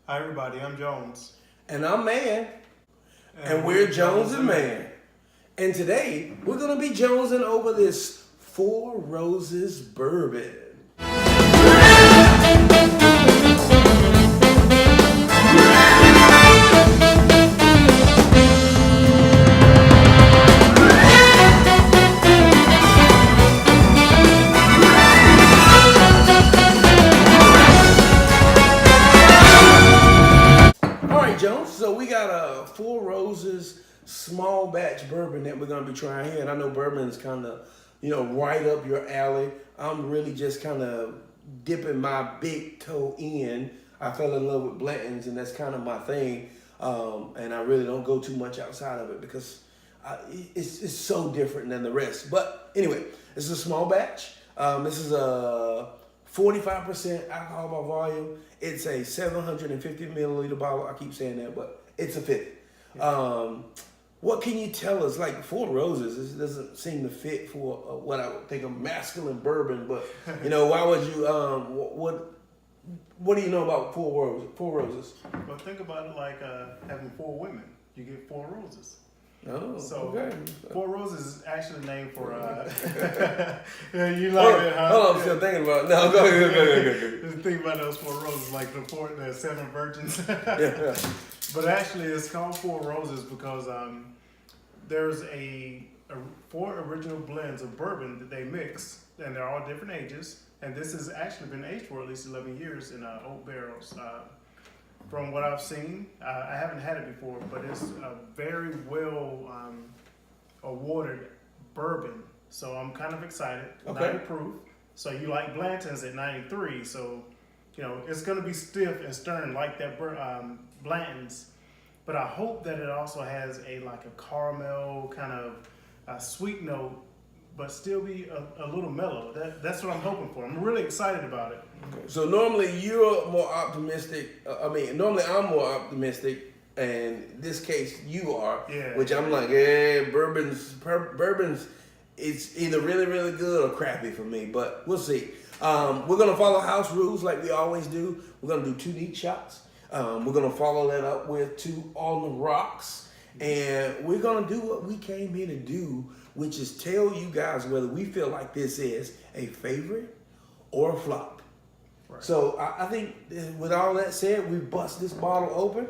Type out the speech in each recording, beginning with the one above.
Hi everybody, I'm Jones. And I'm Mann. And we're Jones and Mann. And today, we're going to be jonesing over this Four Roses Bourbon. Jones, so we got a Four Roses small batch bourbon that we're gonna be trying here, and I know bourbon is kind of, right up your alley. I'm really just kind of dipping my big toe in. I fell in love with Blanton's, and that's kind of my thing. And I really don't go too much outside of it because it's so different than the rest. But anyway, this is a small batch. This is a 45% alcohol by volume. It's a 750 milliliter bottle. I keep saying that, but it's a 50. What can you tell us? Like Four Roses, this doesn't seem to fit for what I would think of masculine bourbon. But why would you? What do you know about Four Roses? Well, think about it like having four women. You get four roses. Oh, so okay. Four Roses is actually named for. You like it, huh? Hold on, I'm still thinking about it. No, go ahead. Just think about those four roses, like the seven virgins. Yeah. But actually, it's called Four Roses because there's four original blends of bourbon that they mix, and they're all different ages. And this has actually been aged for at least 11 years in oak barrels. From what I've seen, I haven't had it before, but it's a very well awarded bourbon. So I'm kind of excited. Okay. 90 proof. So you like Blanton's at 93. So, it's going to be stiff and stern like that Blanton's. But I hope that it also has a caramel kind of sweet note, but still be a little mellow. That's what I'm hoping for. I'm really excited about it. Okay. So normally you're more optimistic. Normally I'm more optimistic, and in this case you are. Yeah. Which I'm like, bourbon's. It's either really, really good or crappy for me, but we'll see. We're gonna follow house rules like we always do. We're gonna do 2 neat shots. We're gonna follow that up with 2 on the rocks, and we're gonna do what we came here to do, which is tell you guys whether we feel like this is a favorite or a flop. Right. So I think with all that said, we bust this bottle open.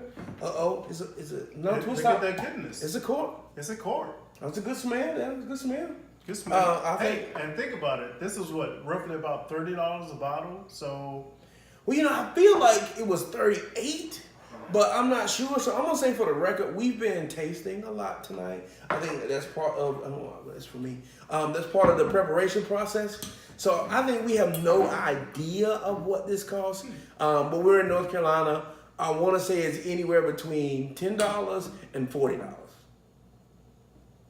It's a no twist out. That goodness. It's a cork. It's a cork. That's a good smell. That was a good smell. Good smell. And think about it. This is roughly about $30 a bottle. So. Well, I feel like it was 38, but I'm not sure. So I'm gonna say for the record, we've been tasting a lot tonight. I think that's part of. I don't know. That's for me. That's part of the preparation process. So I think we have no idea of what this costs. But we're in North Carolina. I want to say it's anywhere between $10 and $40.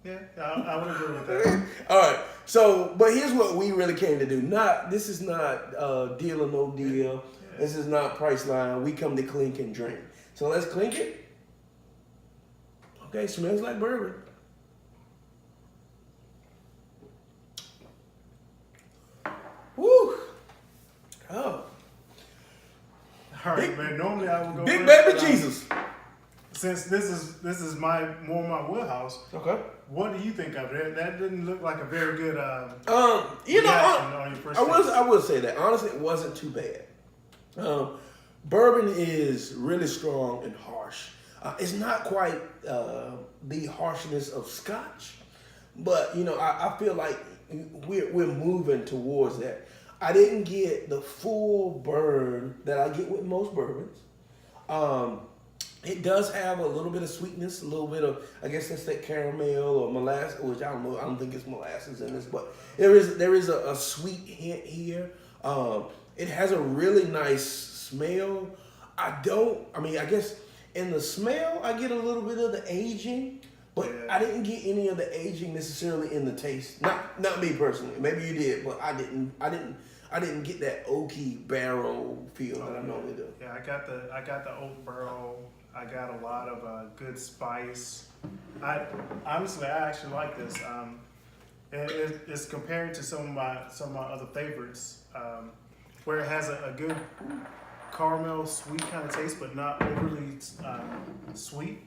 Yeah, I would agree with that. All right. So, but here's what we really came to do. This is not deal or no deal. Yeah. This is not Priceline. We come to clink and drink. So let's clink it. Okay, smells like bourbon. Woo! Oh. All right, man. Normally I would go. Big baby Jesus. Since this is my wheelhouse. Okay. What do you think of it? That didn't look like a very good. On your first I will say that honestly, it wasn't too bad. Bourbon is really strong and harsh. It's not quite the harshness of Scotch, but I feel like we're moving towards that. I didn't get the full burn that I get with most bourbons. It does have a little bit of sweetness, a little bit of, I guess that's that caramel or molasses, which I don't know. I don't think it's molasses in this, but there is a sweet hint here. It has a really nice smell. I guess in the smell, I get a little bit of the aging, but yeah. I didn't get any of the aging necessarily in the taste. Not me personally. Maybe you did, but I didn't get that oaky barrel feel that I normally do. Yeah, I got the oak barrel. I got a lot of good spice. I actually like this. It's compared to some of my other favorites, where it has a good caramel sweet kind of taste, but not overly sweet.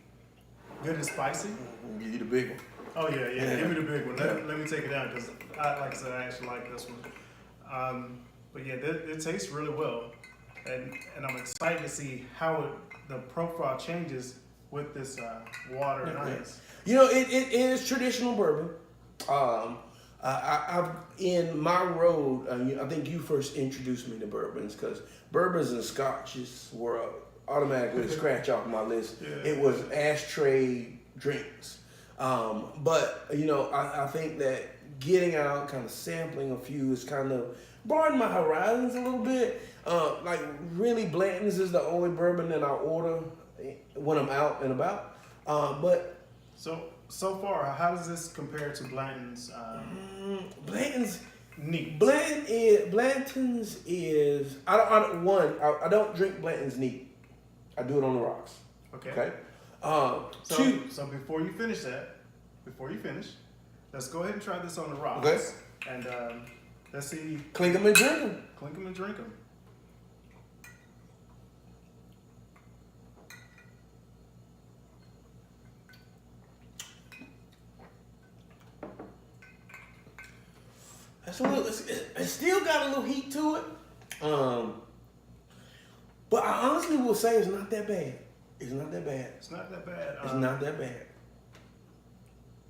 Good and spicy. I'll give you the big one. Oh yeah. Give me the big one. Let me take it down because, like I said, I actually like this one. But yeah, it tastes really well, and I'm excited to see how the profile changes with this water and ice. You know, it is traditional bourbon. I've in my road. I think you first introduced me to bourbons because bourbons and scotches were automatically a scratch off my list. Yeah. It was ashtray drinks. But you know, I think that getting out, kind of sampling a few, is kind of broadened my horizons a little bit. Like really, Blanton's is the only bourbon that I order when I'm out and about. But so far, how does this compare to Blanton's? Blanton's Neat. Blanton's is I don't drink Blanton's neat. I do it on the rocks. Okay. So before you finish, let's go ahead and try this on the rocks. Okay. And let's see. Clink 'em and drink 'em. Clink 'em and drink 'em. That's a little. It's still got a little heat to it. But I honestly will say it's not that bad. It's not that bad. It's not that bad. It's not that bad.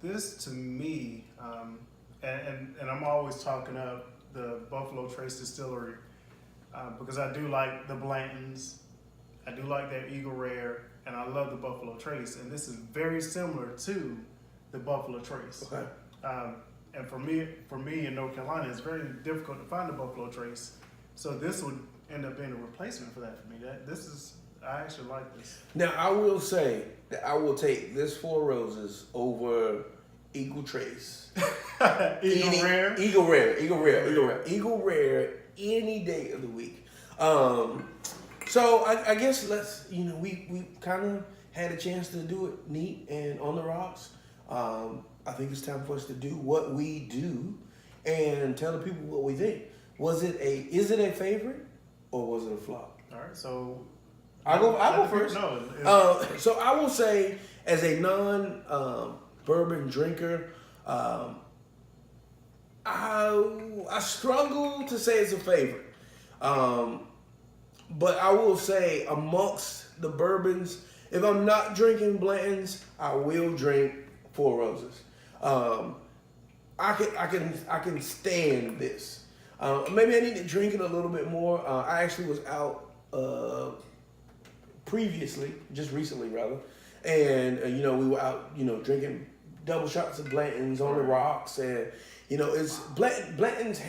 This to me, and I'm always talking up the Buffalo Trace Distillery because I do like the Blantons, I do like their Eagle Rare, and I love the Buffalo Trace. And this is very similar to the Buffalo Trace. Okay. And for me in North Carolina, it's very difficult to find the Buffalo Trace. So this would end up being a replacement for that for me. I actually like this. Now I will say that I will take this Four Roses over Eagle Trace. Eagle Rare any day of the week. So I guess we kind of had a chance to do it neat and on the rocks. I think it's time for us to do what we do and tell the people what we think. Is it a favorite or was it a flop? All right, so I'll go first. No, so I will say, as a bourbon drinker, I struggle to say it's a favorite. But I will say, amongst the bourbons, if I'm not drinking Blanton's, I will drink Four Roses. I can stand this. Maybe I need to drink it a little bit more. I actually was out just recently rather, and we were out, drinking double shots of Blanton's on the rocks, and it's Blanton's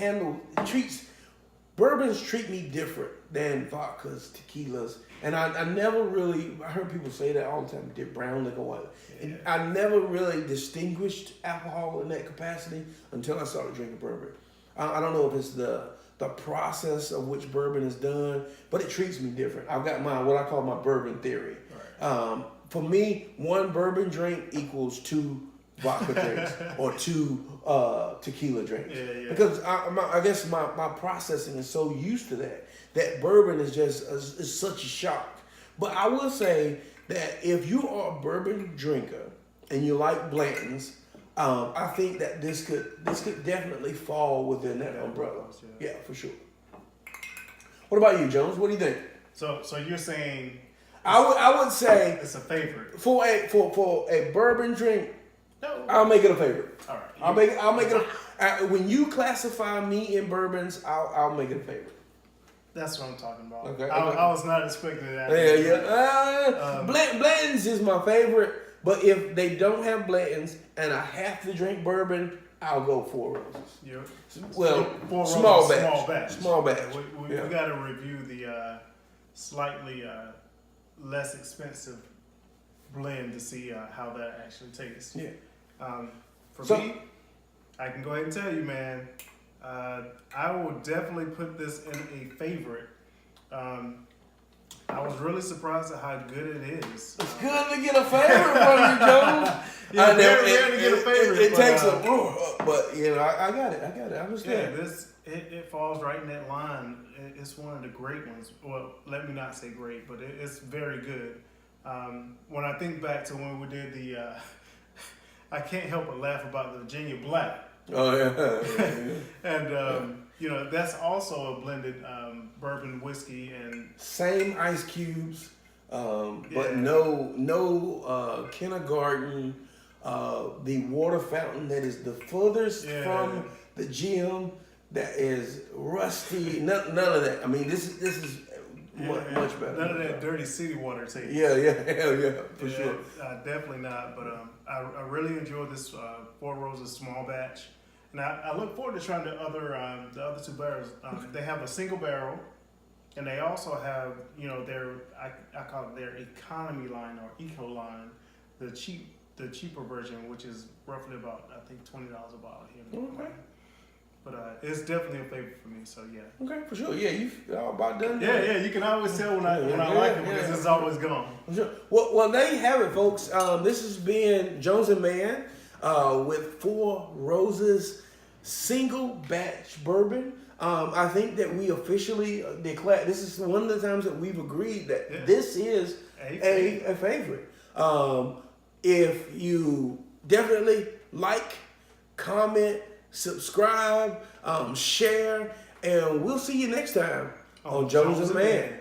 bourbons treat me different than vodkas, tequilas, and I never really, I heard people say that all the time, did brown liquor, white. And I never really distinguished alcohol in that capacity until I started drinking bourbon. I don't know if it's the process of which bourbon is done, but it treats me different. I've got what I call my bourbon theory. Right. For me, one bourbon drink equals 2 vodka drinks or 2 tequila drinks. Yeah. Because I guess my processing is so used to that bourbon is just is such a shock. But I will say that if you are a bourbon drinker and you like Blanton's, I think that this could definitely fall within that umbrella. Yeah, for sure. What about you, Jones? What do you think? So you're saying I would say it's a favorite for a bourbon drink. No, I'll make it a favorite. All right, I'll make it. When you classify me in bourbons, I'll make it a favorite. That's what I'm talking about. Okay. I was not expecting that. Yeah. Blanton's is my favorite. But if they don't have Blanton's and I have to drink bourbon, I'll go Four Roses. Yeah. Well, Four small Roses, batch. Small batch. We got to review the slightly less expensive blend to see how that actually tastes. Yeah. For me, I can go ahead and tell you, man, I will definitely put this in a favorite. I was really surprised at how good it is. It's good to get a favorite from you, Jones. Yeah, very rare to get a favorite. It takes a but you know, I got it. I understand. Yeah, it falls right in that line. It's one of the great ones. Well, let me not say great, but it's very good. When I think back to when we did the, I can't help but laugh about the Virginia Black. Oh yeah. And you know, that's also a blended bourbon whiskey and same ice cubes, but no kindergarten. The water fountain that is the furthest from the gym, that is rusty. None of that. I mean, this is much better. None of that dirty city water taste. Yeah, hell yeah, for sure. Definitely not. But I really enjoyed this Four Roses small batch, and I look forward to trying the other two barrels. They have a single barrel, and they also have, you know, their I call it their economy line or eco line, the cheaper version, which is roughly about, I think, $20 a bottle here. Okay. But it's definitely a favorite for me. So yeah. Okay, for sure. Yeah, you all about done. Yeah. You can always tell when I like it because it's always gone. For sure. Well, there you have it, folks. This has been Jones and Mann with Four Roses single batch bourbon. I think that we officially declare this is one of the times that we've agreed that this is a favorite. If you definitely like, comment, subscribe, share, and we'll see you next time on Jones and Mann.